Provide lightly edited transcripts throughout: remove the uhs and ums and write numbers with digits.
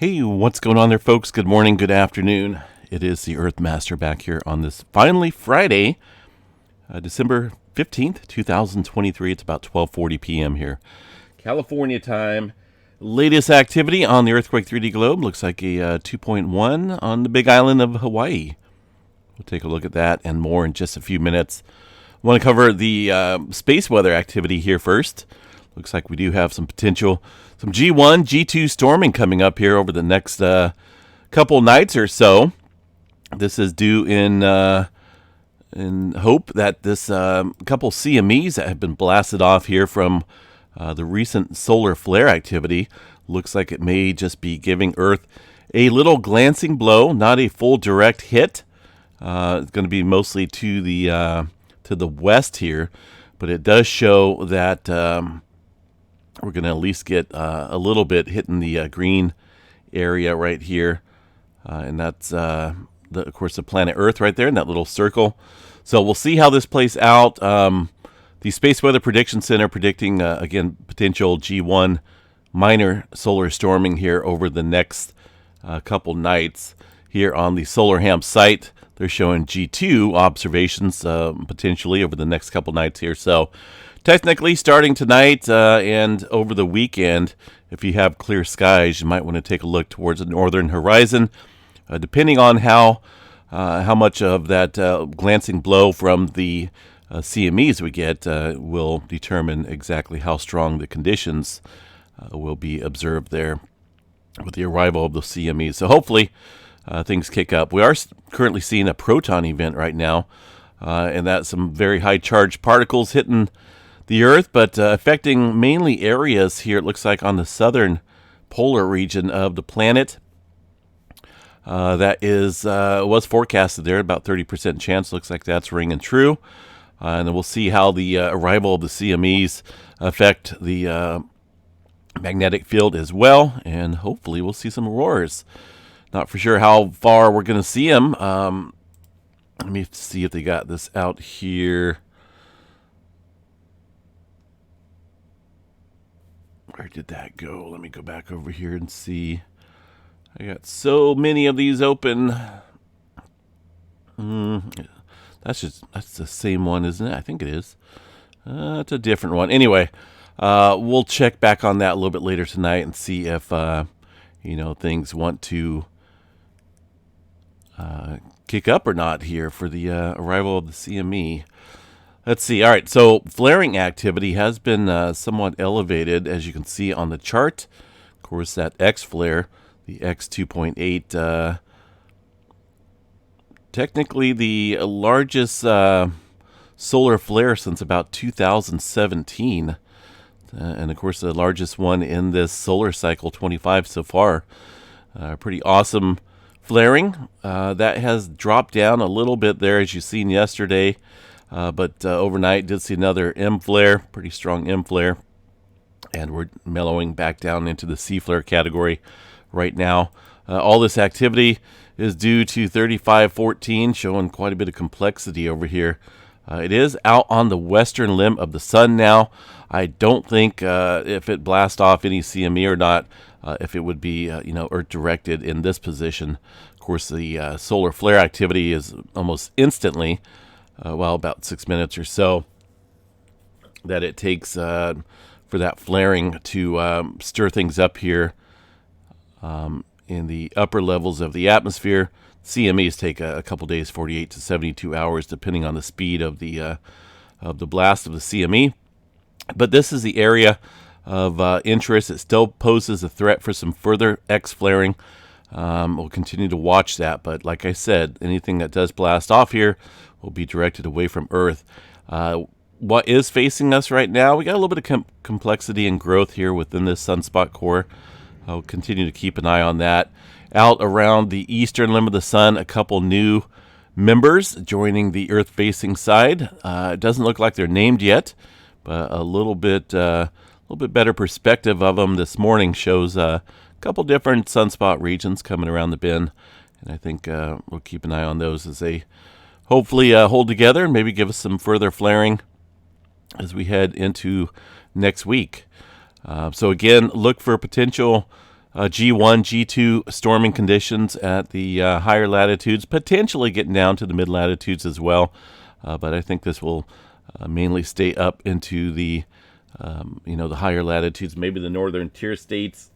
Hey, what's going on there, folks? Good morning, good afternoon. It is the Earth Master back here on this finally Friday, December 15th, 2023. It's about 12:40 p.m. here, California time. Latest activity on the Earthquake 3D globe looks like a 2.1 on the big island of Hawaii. We'll take a look at that and more in just a few minutes. I want to cover the space weather activity here first. Looks like we do have some potential, some G1, G2 storming coming up here over the next couple nights or so. This is due in hope that this couple CMEs that have been blasted off here from the recent solar flare activity looks like it may just be giving Earth a little glancing blow, not a full direct hit. It's going to be mostly to the west here, but it does show that we're going to at least get a little bit hitting the green area right here, and that's of course the planet Earth right there in that little circle. So we'll see how this plays out. The Space Weather Prediction Center predicting again potential G1 minor solar storming here over the next couple nights here on the Solar Ham site. They're showing G2 observations potentially over the next couple nights here. So technically starting tonight and over the weekend, if you have clear skies, you might want to take a look towards the northern horizon. Depending on how much of that glancing blow from the CMEs we get will determine exactly how strong the conditions will be observed there with the arrival of the CMEs. So hopefully things kick up. We are currently seeing a proton event right now, and that's some very high charged particles hitting the Earth, but affecting mainly areas here, it looks like on the southern polar region of the planet. That is was forecasted there, about 30% chance. Looks like that's ringing true. And then we'll see how the arrival of the CMEs affect the magnetic field as well, and hopefully we'll see some auroras. Not for sure how far we're going to see them. Let me see if they got this out here. Where did that go? Let me go back over here and see. I got so many of these open. That's the same one, isn't it? I think it is. It's a different one. Anyway, we'll check back on that a little bit later tonight and see if things want to kick up or not here for the arrival of the CME. Let's see. All right, so flaring activity has been somewhat elevated, as you can see on the chart. Of course, that X flare, the X2.8, technically the largest solar flare since about 2017. And, of course, the largest one in this solar cycle 25 so far. Pretty awesome flaring. That has dropped down a little bit there, as you've seen yesterday. But overnight did see another M flare, pretty strong M flare, and we're mellowing back down into the C flare category right now. All this activity is due to 3514, showing quite a bit of complexity over here. It is out on the western limb of the sun now. I don't think if it blasts off any CME or not, if it would be Earth directed in this position. Of course, the solar flare activity is almost instantly. About 6 minutes or so that it takes for that flaring to stir things up here in the upper levels of the atmosphere. CMEs take a couple days, 48 to 72 hours, depending on the speed of the blast of the CME. But this is the area of interest. It still poses a threat for some further X flaring. We'll continue to watch that, but like I said, anything that does blast off here will be directed away from Earth. What is facing us right now, we got a little bit of complexity and growth here within this sunspot core. I'll continue to keep an eye on that. Out around the eastern limb of the sun, a couple new members joining the Earth-facing side. It doesn't look like they're named yet, but a little bit better perspective of them this morning shows a couple different sunspot regions coming around the bend, and I think we'll keep an eye on those as they hopefully hold together and maybe give us some further flaring as we head into next week. So again, look for potential G1, G2 storming conditions at the higher latitudes, potentially getting down to the mid latitudes as well. But I think this will mainly stay up into the the higher latitudes, maybe the northern tier states.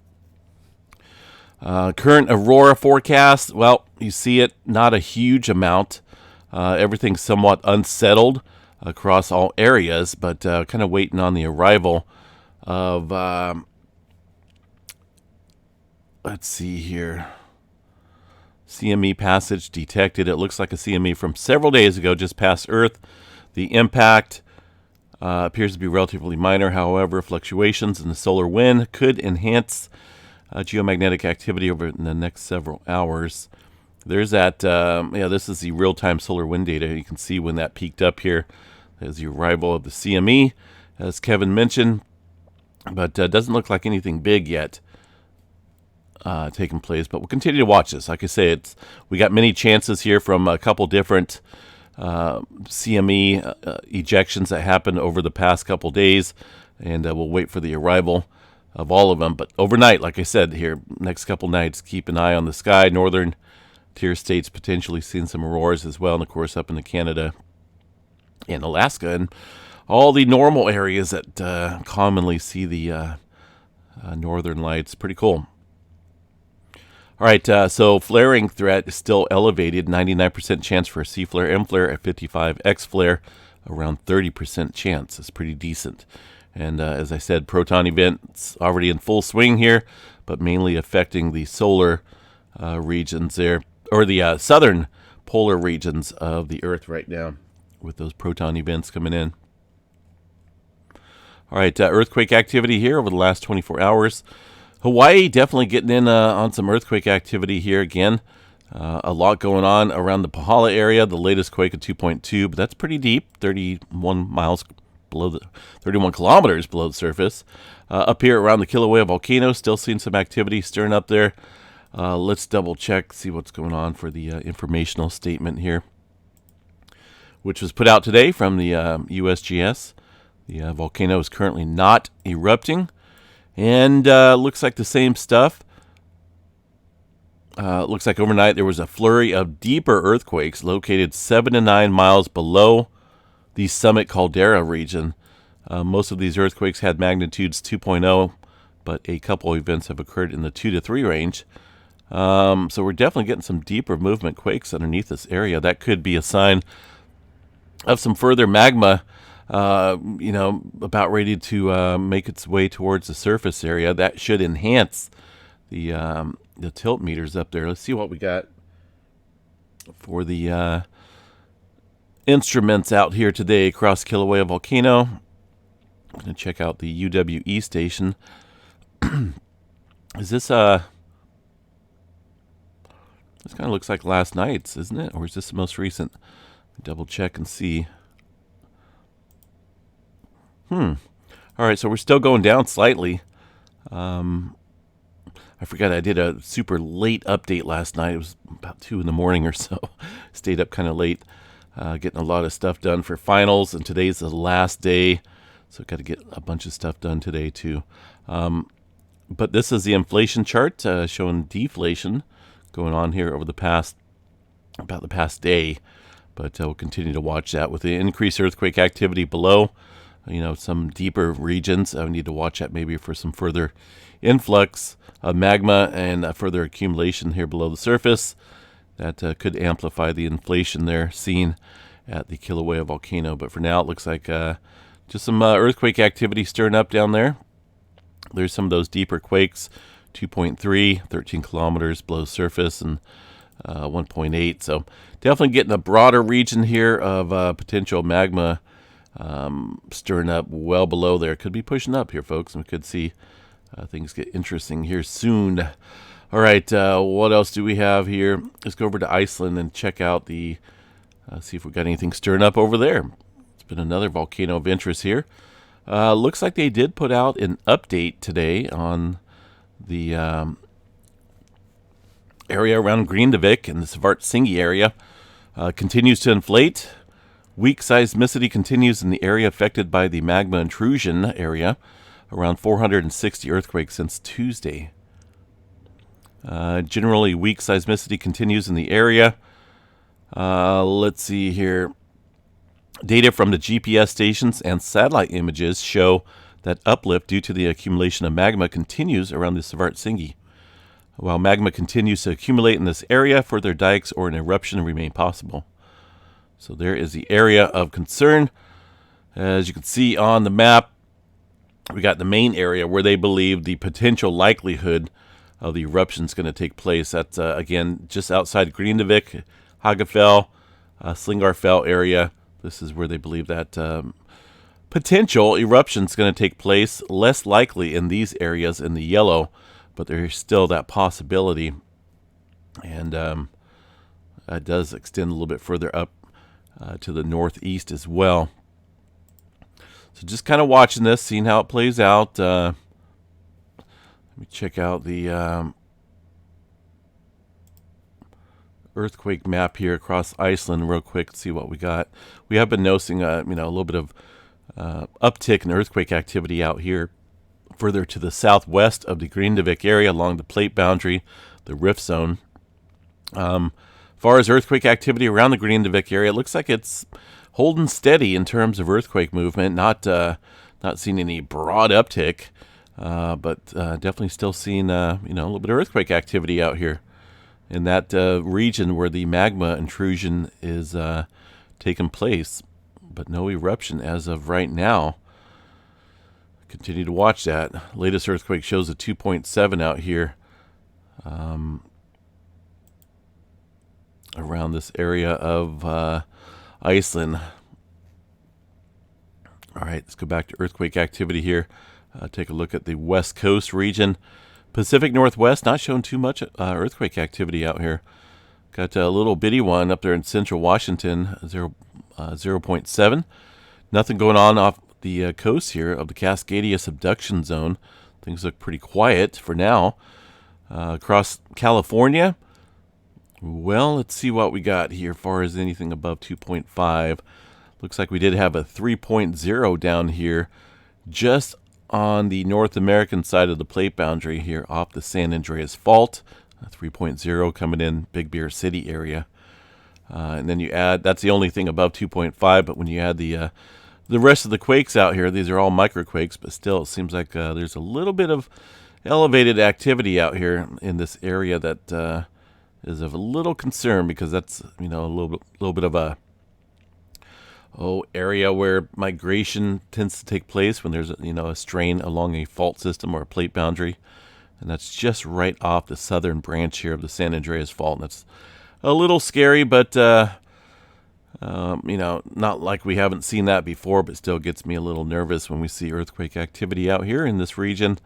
Current aurora forecast, well, you see it, not a huge amount. Everything's somewhat unsettled across all areas, but kind of waiting on the arrival of, let's see here, CME passage detected. It looks like a CME from several days ago, just past Earth. The impact appears to be relatively minor. However, fluctuations in the solar wind could enhance geomagnetic activity over the next several hours. There's that, this is the real-time solar wind data. You can see when that peaked up here. There's the arrival of the CME, as Kevin mentioned, but doesn't look like anything big yet taking place. But we'll continue to watch this. Like I say, we got many chances here from a couple different CME ejections that happened over the past couple days, and we'll wait for the arrival of all of them. But overnight, like I said here, next couple nights, keep an eye on the sky. Northern tier states potentially seeing some auroras as well, and of course up into Canada and Alaska and all the normal areas that commonly see the northern lights. Pretty cool. All right, so flaring threat is still elevated. 99% chance for a C flare, M flare at 55, X flare around 30% chance. It's pretty decent. And as I said, proton events already in full swing here, but mainly affecting the solar regions there, or the southern polar regions of the Earth right now, with those proton events coming in. All right, earthquake activity here over the last 24 hours. Hawaii definitely getting in on some earthquake activity here again. A lot going on around the Pahala area. The latest quake of 2.2, but that's pretty deep, 31 kilometers below the surface. Up here around the Kilauea volcano, still seeing some activity stirring up there. Let's double check, see what's going on for the informational statement here, which was put out today from the USGS. The volcano is currently not erupting, and looks like the same stuff. Looks like overnight there was a flurry of deeper earthquakes located 7 to 9 miles below the summit caldera region. Most of these earthquakes had magnitudes 2.0, but a couple of events have occurred in the 2 to 3 range. So we're definitely getting some deeper movement quakes underneath this area. That could be a sign of some further magma, about ready to make its way towards the surface area. That should enhance the tilt meters up there. Let's see what we got for the instruments out here today across Kilauea volcano. I'm going to check out the UWE station. Is this this kind of looks like last night's, isn't it? Or is this the most recent? Double check and see. All right, so we're still going down slightly. I forgot I did a super late update last night. It was about 2 in the morning or so. Stayed up kind of late, getting a lot of stuff done for finals, and today's the last day, so got to get a bunch of stuff done today too. But this is the inflation chart showing deflation going on here over the past day. But we'll continue to watch that with the increased earthquake activity below. Some deeper regions. I need to watch that maybe for some further influx of magma and further accumulation here below the surface. That could amplify the inflation there seen at the Kilauea volcano. But for now, it looks like just some earthquake activity stirring up down there. There's some of those deeper quakes, 2.3, 13 kilometers below surface, and 1.8. So definitely getting a broader region here of potential magma stirring up well below there. Could be pushing up here, folks, and we could see things get interesting here soon. All right, what else do we have here? Let's go over to Iceland and check out see if we've got anything stirring up over there. It's been another volcano of interest here. Looks like they did put out an update today on the area around Grindavik and the Svartsengi area. Continues to inflate. Weak seismicity continues in the area affected by the magma intrusion area. Around 460 earthquakes since Tuesday. Generally weak seismicity continues in the area. Let's see here. Data from the GPS stations and satellite images show that uplift due to the accumulation of magma continues around the Svartsengi. While magma continues to accumulate in this area, further dikes or an eruption remain possible. So there is the area of concern. As you can see on the map, we got the main area where they believe the potential likelihood of the eruption is going to take place. That's, again, just outside Grindavik, Hagafell, Slingarfell area. This is where they believe that potential eruption is going to take place. Less likely in these areas in the yellow, but there's still that possibility. And that does extend a little bit further up to the northeast as well. So just kind of watching this, seeing how it plays out. Let me check out the earthquake map here across Iceland real quick, see what we got. We have been noticing a little bit of uptick in earthquake activity out here further to the southwest of the Grindavik area along the plate boundary, the rift zone. Far as earthquake activity around the Grindavik area, it looks like it's holding steady in terms of earthquake movement. Not seeing any broad uptick, but definitely still seeing a little bit of earthquake activity out here in that region where the magma intrusion is taking place, but no eruption as of right now. Continue to watch that. Latest earthquake shows a 2.7 out here around this area of Iceland. All right, let's go back to earthquake activity here. Take a look at the West Coast region. Pacific Northwest, not showing too much earthquake activity out here. Got a little bitty one up there in central Washington, 0.7. Nothing going on off the coast here of the Cascadia subduction zone. Things look pretty quiet for now. Across California, well, let's see what we got here as far as anything above 2.5. Looks like we did have a 3.0 down here just on the North American side of the plate boundary here off the San Andreas Fault. 3.0 coming in Big Bear City area. And then you add, that's the only thing above 2.5, but when you add the rest of the quakes out here, these are all microquakes, but still it seems like there's a little bit of elevated activity out here in this area that is of a little concern, because that's a little bit of a area where migration tends to take place when there's a strain along a fault system or a plate boundary, and that's just right off the southern branch here of the San Andreas Fault. And that's a little scary, but not like we haven't seen that before, but still gets me a little nervous when we see earthquake activity out here in this region.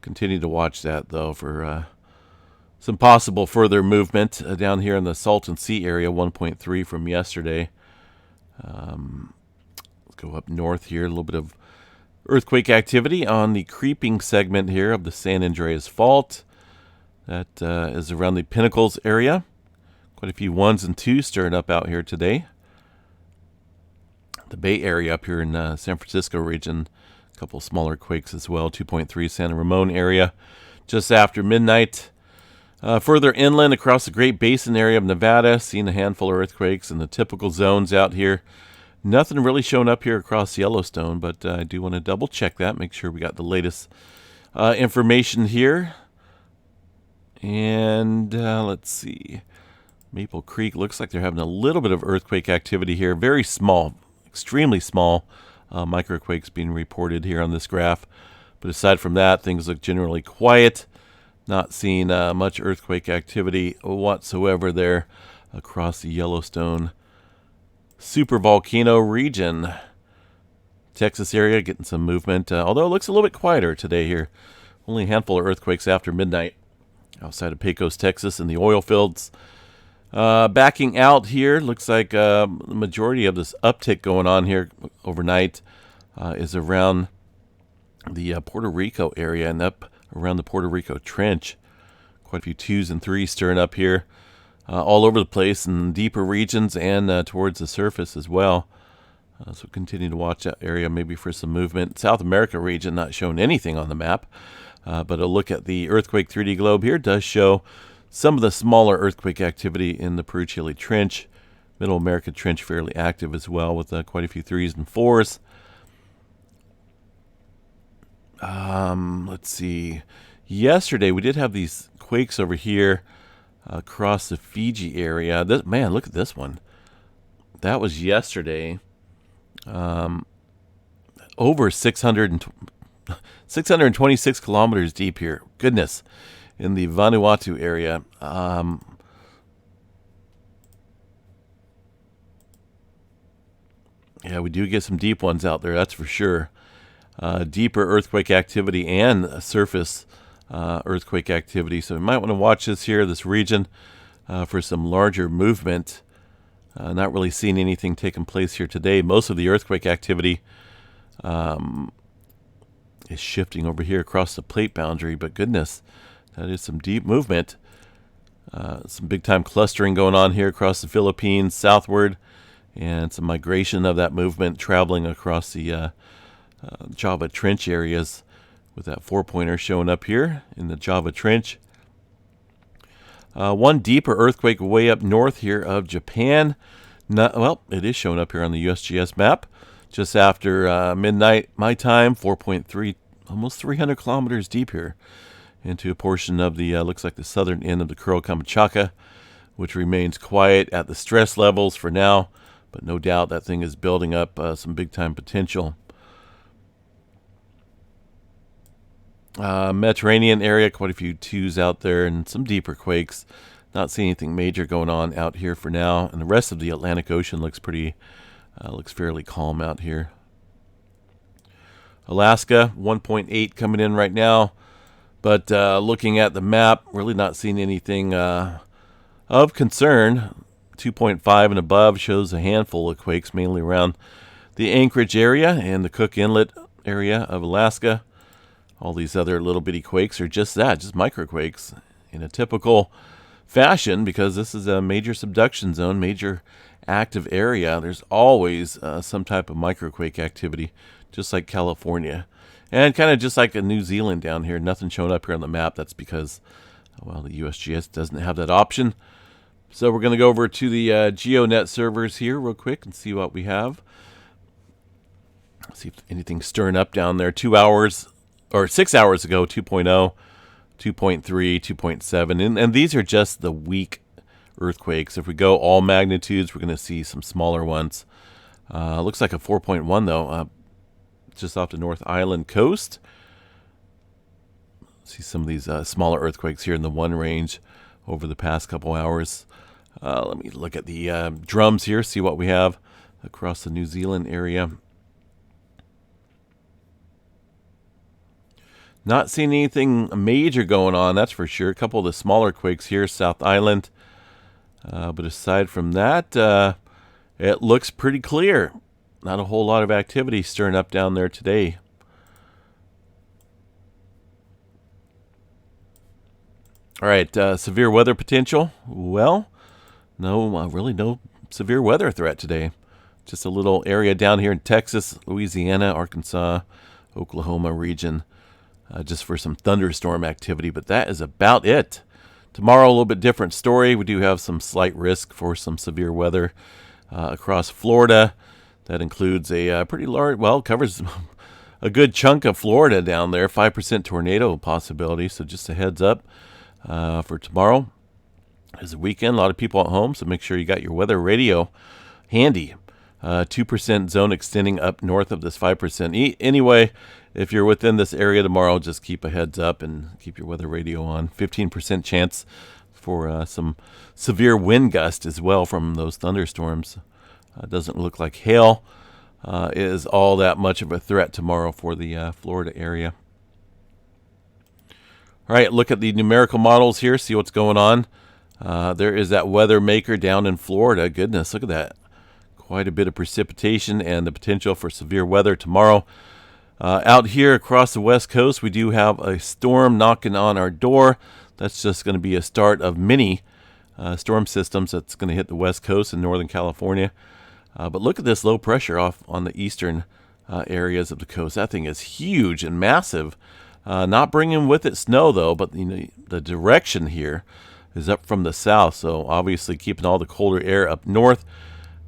Continue to watch that though for some possible further movement down here in the Salton Sea area, 1.3 from yesterday. Let's go up north here, a little bit of earthquake activity on the creeping segment here of the San Andreas Fault. That is around the Pinnacles area. Quite a few 1s and 2s stirring up out here today. The Bay Area up here in San Francisco region, a couple smaller quakes as well, 2.3 Santa Ramon area just after midnight. Further inland across the Great Basin area of Nevada, seeing a handful of earthquakes in the typical zones out here. Nothing really showing up here across Yellowstone, but I do want to double check that, make sure we got the latest information here. And let's see. Maple Creek looks like they're having a little bit of earthquake activity here. Very small, extremely small microquakes being reported here on this graph. But aside from that, things look generally quiet. Not seeing much earthquake activity whatsoever there across the Yellowstone supervolcano region. Texas area getting some movement, although it looks a little bit quieter today here. Only a handful of earthquakes after midnight outside of Pecos, Texas, in the oil fields. Backing out here, looks like the majority of this uptick going on here overnight is around the Puerto Rico area and up around the Puerto Rico Trench. Quite a few 2s and 3s stirring up here all over the place in deeper regions and towards the surface as well. So continue to watch that area maybe for some movement. South America region not showing anything on the map. But a look at the earthquake 3D globe here does show some of the smaller earthquake activity in the Peru-Chile Trench. Middle America Trench fairly active as well, with quite a few 3s and 4s. Let's see. Yesterday we did have these quakes over here across the Fiji area. Man, look at this one. That was yesterday. Over 626 kilometers deep here. Goodness. In the Vanuatu area. Yeah, we do get some deep ones out there, that's for sure. Deeper earthquake activity and surface earthquake activity. So we might want to watch this region, for some larger movement. Not really seeing anything taking place here today. Most of the earthquake activity is shifting over here across the plate boundary, but goodness, that is some deep movement. Some big time clustering going on here across the Philippines southward, and some migration of that movement traveling across the Java Trench areas, with that 4-pointer showing up here in the Java Trench. One deeper earthquake way up north here of Japan. Well, it is showing up here on the USGS map. Just after midnight my time, 4.3, almost 300 kilometers deep here into a portion of the, looks like the southern end of the Kuril Kamchatka, which remains quiet at the stress levels for now, but no doubt that thing is building up some big-time potential. Mediterranean area, quite a few 2s out there and some deeper quakes. Not seeing anything major going on out here for now, and the rest of the Atlantic Ocean looks looks fairly calm out here. Alaska, 1.8 coming in right now, but looking at the map, really not seeing anything of concern. 2.5 and above shows a handful of quakes, mainly around the Anchorage area and the Cook Inlet area of Alaska. All these other little bitty quakes are just that, just microquakes in a typical fashion, because this is a major subduction zone, major active area. There's always some type of microquake activity, just like California, and kind of just like in New Zealand down here. Nothing showing up here on the map. That's because, well, the USGS doesn't have that option. So we're going to go over to the GeoNet servers here real quick and see what we have. See if anything's stirring up down there. 2 hours or 6 hours ago, 2.0, 2.3, 2.7, and these are just the weak earthquakes. If we go all magnitudes, we're going to see some smaller ones. Looks like a 4.1 though, just off the North Island coast. See some of these smaller earthquakes here in the 1 range over the past couple hours. Let me look at the drums here, see what we have across the New Zealand area. Not seeing anything major going on, that's for sure. A couple of the smaller quakes here, South Island. But aside from that, it looks pretty clear. Not a whole lot of activity stirring up down there today. All right, severe weather potential. Well, really no severe weather threat today. Just a little area down here in Texas, Louisiana, Arkansas, Oklahoma region. Just for some thunderstorm activity, but that is about it. Tomorrow, a little bit different story. We do have some slight risk for some severe weather across Florida. That includes a pretty large, well, covers a good chunk of Florida down there, 5% tornado possibility. So just a heads up for tomorrow. It's a weekend, a lot of people at home, so make sure you got your weather radio handy. 2% zone extending up north of this 5%. Anyway, if you're within this area tomorrow, just keep a heads up and keep your weather radio on. 15% chance for some severe wind gust as well from those thunderstorms. Doesn't look like hail is all that much of a threat tomorrow for the Florida area. All right, look at the numerical models here, see what's going on. There is that weather maker down in Florida. Goodness, look at that. Quite a bit of precipitation and the potential for severe weather tomorrow. Out here across the west coast, we do have a storm knocking on our door. That's just going to be a start of many storm systems that's going to hit the west coast in Northern California. But look at this low pressure off on the eastern areas of the coast. That thing is huge and massive. Not bringing with it snow though, but the direction here is up from the south, so obviously keeping all the colder air up north.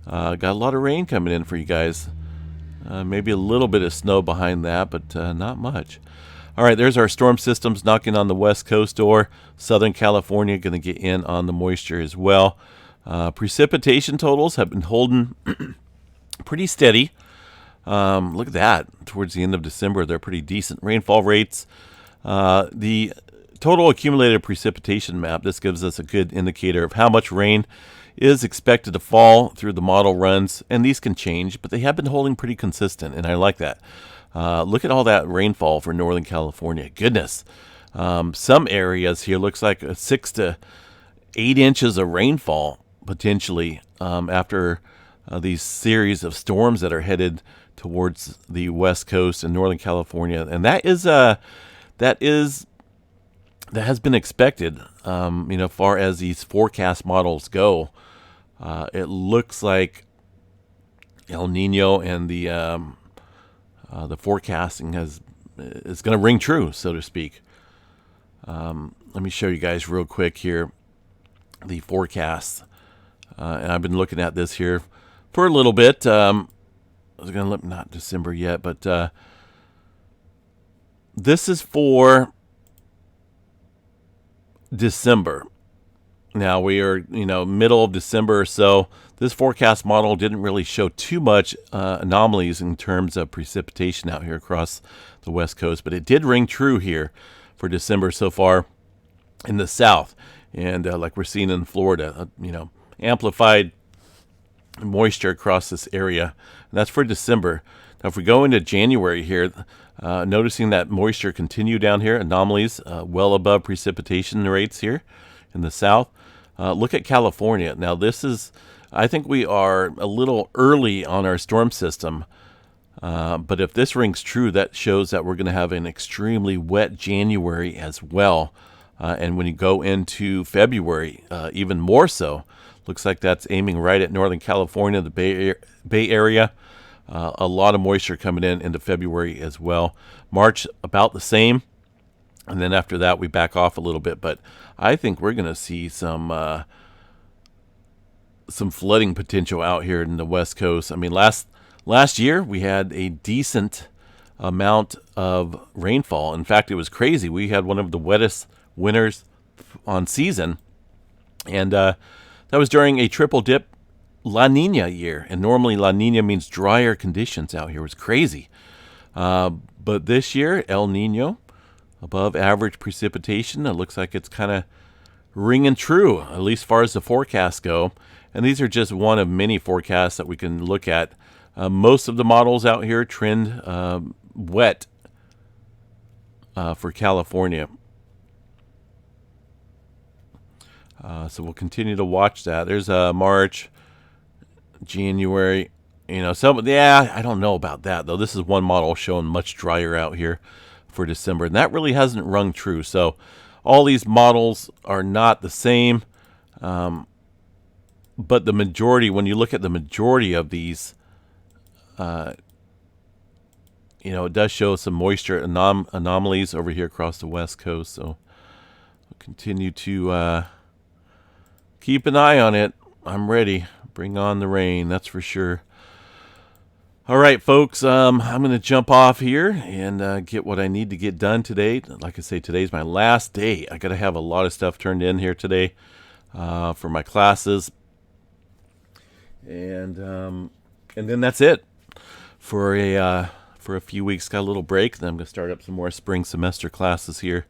Got a lot of rain coming in for you guys. Maybe a little bit of snow behind that, but not much. All right, there's our storm systems knocking on the west coast door. Southern California going to get in on the moisture as well. Precipitation totals have been holding pretty steady. Look at that. Towards the end of December, they're pretty decent. Rainfall rates. The total accumulated precipitation map, this gives us a good indicator of how much rain is expected to fall through the model runs, and these can change, but they have been holding pretty consistent, and I like that. Look at all that rainfall for Northern California. Goodness. Some areas here looks like 6 to 8 inches of rainfall potentially after these series of storms that are headed towards the west coast and Northern California, and that has been expected. Far as these forecast models go, it looks like El Nino and the forecasting is going to ring true, so to speak. Let me show you guys real quick here the forecast, and I've been looking at this here for a little bit. I was going to look, not December yet, but this is for December. Now we are, middle of December or so. This forecast model didn't really show too much anomalies in terms of precipitation out here across the west coast, but it did ring true here for December so far in the south. And like we're seeing in Florida, amplified moisture across this area. And that's for December. Now, if we go into January here, noticing that moisture continue down here, anomalies well above precipitation rates here in the south. Look at California. Now, I think we are a little early on our storm system, but if this rings true, that shows that we're going to have an extremely wet January as well. And when you go into February, even more so. Looks like that's aiming right at Northern California, the Bay Area. A lot of moisture coming into February as well. March, about the same. And then after that, we back off a little bit. But I think we're going to see some flooding potential out here in the West Coast. I mean, last year, we had a decent amount of rainfall. In fact, it was crazy. We had one of the wettest winters on season. And that was during a triple dip La Nina year. And normally La Nina means drier conditions out here. It was crazy. But this year, El Nino, above average precipitation. It looks like it's kind of ringing true, at least as far as the forecasts go. And these are just one of many forecasts that we can look at. Most of the models out here trend wet for California. So we'll continue to watch that. There's March, January. I don't know about that, though. This is one model showing much drier out here for December, and that really hasn't rung true. So all these models are not the same, but the majority, when you look at the majority of these, it does show some moisture anomalies over here across the west coast. So we'll continue to keep an eye on it. I'm ready. Bring on the rain, that's for sure. All right, folks, I'm going to jump off here and get what I need to get done today. Like I say, today's my last day. I got to have a lot of stuff turned in here today for my classes. And then that's it for a few weeks. Got a little break. Then I'm going to start up some more spring semester classes here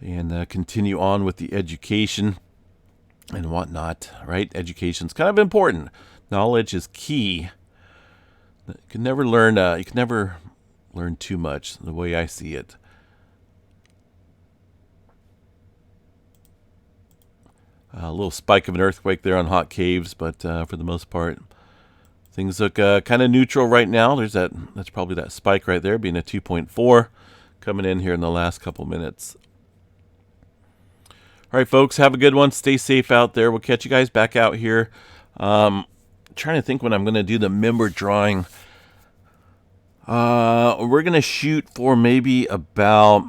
and continue on with the education and whatnot, right? Education's kind of important. Knowledge is key. You can never learn too much, the way I see it. A little spike of an earthquake there on Hot Caves, but for the most part, things look kind of neutral right now. That's probably that spike right there, being a 2.4, coming in here in the last couple minutes. All right, folks, have a good one. Stay safe out there. We'll catch you guys back out here. Trying to think when I'm going to do the member drawing. We're going to shoot for maybe about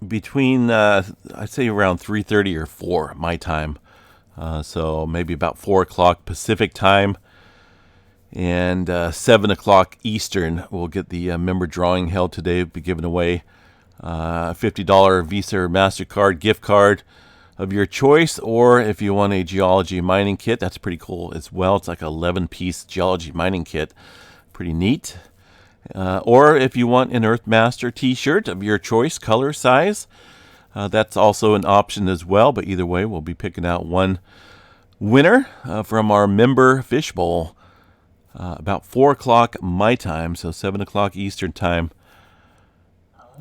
between, I'd say around 3:30 or 4 my time. So maybe about 4 o'clock Pacific time and 7 o'clock Eastern. We'll get the member drawing held today. We'll be giving away a $50 Visa or MasterCard gift card of your choice, or if you want a geology mining kit, that's pretty cool as well. It's like an 11-piece geology mining kit. Pretty neat. Or if you want an Earthmaster t-shirt of your choice, color, size, that's also an option as well. But either way, we'll be picking out one winner from our member fishbowl about 4 o'clock my time, so 7 o'clock Eastern time.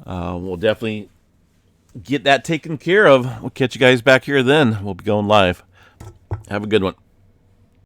We'll definitely get that taken care of. We'll catch you guys back here then. We'll be going live. Have a good one.